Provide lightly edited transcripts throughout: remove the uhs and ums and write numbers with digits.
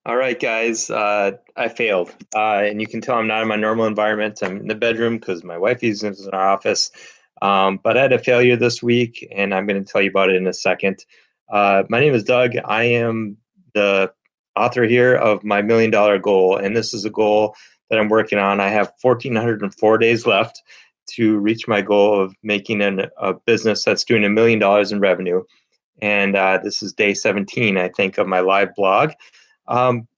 All right, guys. I failed, and you can tell I'm not in my normal environment. I'm in the bedroom because my wife is in our office. But I had a failure this week, and I'm going to tell you about it in a second. My name is Doug. I am the author here of my $1 million goal, and this is a goal that I'm working on. I have 1,404 days left to reach my goal of making a business that's doing $1 million in revenue. And this is day 17, I think, of my live blog.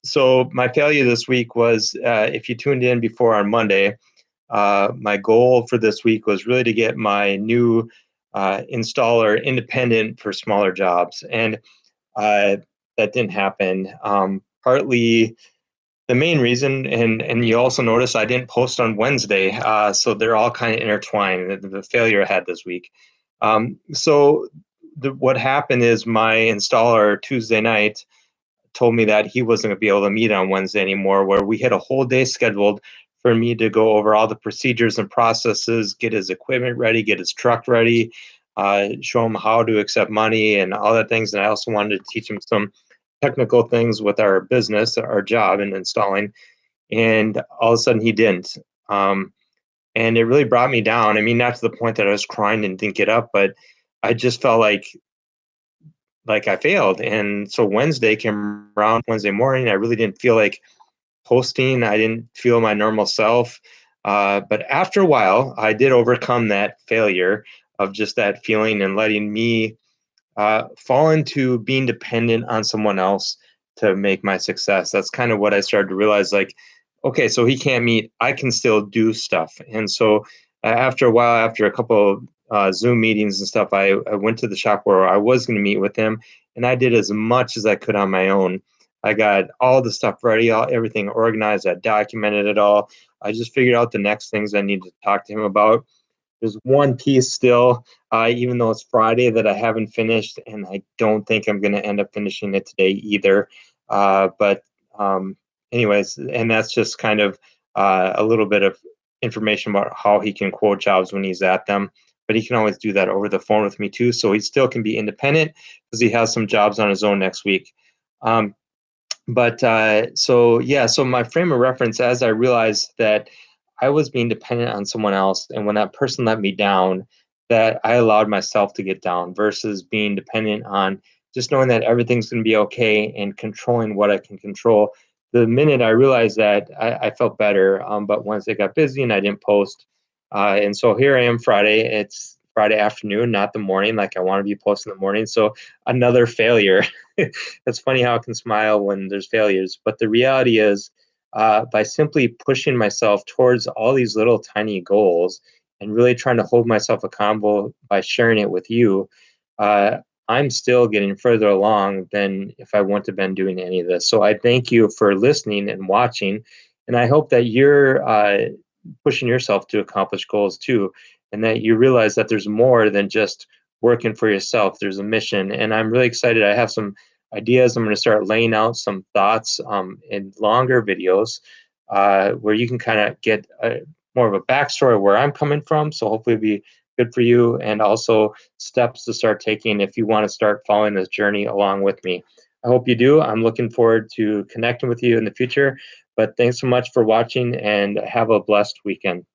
So my failure this week was, if you tuned in before on Monday, my goal for this week was really to get my new installer independent for smaller jobs, and uh, that didn't happen. Partly the main reason, and you also notice I didn't post on Wednesday, so they're all kind of intertwined. The failure I had this week. What happened is my installer Tuesday night told me that he wasn't going to be able to meet on Wednesday anymore, where we had a whole day scheduled for me to go over all the procedures and processes, get his equipment ready, get his truck ready, show him how to accept money and all that things. And I also wanted to teach him some technical things with our business, our job in installing. And all of a sudden he didn't. And it really brought me down. I mean, not to the point that I was crying and didn't get up, but I just felt like I failed. And so Wednesday came around, Wednesday morning. I really didn't feel like posting. I didn't feel my normal self. But after a while, I did overcome that failure of just that feeling and letting me fall into being dependent on someone else to make my success. That's kind of what I started to realize, like, okay, so he can't meet, I can still do stuff. And so after a while, after a couple Zoom meetings and stuff, I went to the shop where I was going to meet with him, and I did as much as I could on my own. I got all the stuff ready, everything organized. I documented it all. I just figured out the next things I needed to talk to him about. There's one piece still, even though it's Friday, that I haven't finished, and I don't think I'm going to end up finishing it today either. But anyways, and that's just kind of a little bit of information about how he can quote jobs when he's at them. But he can always do that over the phone with me too, so he still can be independent because he has some jobs on his own next week. So my frame of reference, as I realized that I was being dependent on someone else, and when that person let me down, that I allowed myself to get down versus being dependent on just knowing that everything's going to be okay and controlling what I can control. The minute I realized that, I felt better. But once it got busy and I didn't post, and so here I am Friday. It's Friday afternoon, not the morning, like I want to be posting in the morning. So another failure. It's funny how I can smile when there's failures, but the reality is, by simply pushing myself towards all these little tiny goals and really trying to hold myself accountable by sharing it with you, uh, I'm still getting further along than if I wouldn't have been doing any of this. So I thank you for listening and watching, and I hope that you're pushing yourself to accomplish goals too, and that you realize that there's more than just working for yourself. There's a mission, and I'm really excited. I have some ideas. I'm going to start laying out some thoughts in longer videos where you can kind of get more of a backstory of where I'm coming from. So hopefully it'll be good for you, and also steps to start taking if you want to start following this journey along with me. I hope you do. I'm looking forward to connecting with you in the future. But thanks so much for watching, and have a blessed weekend.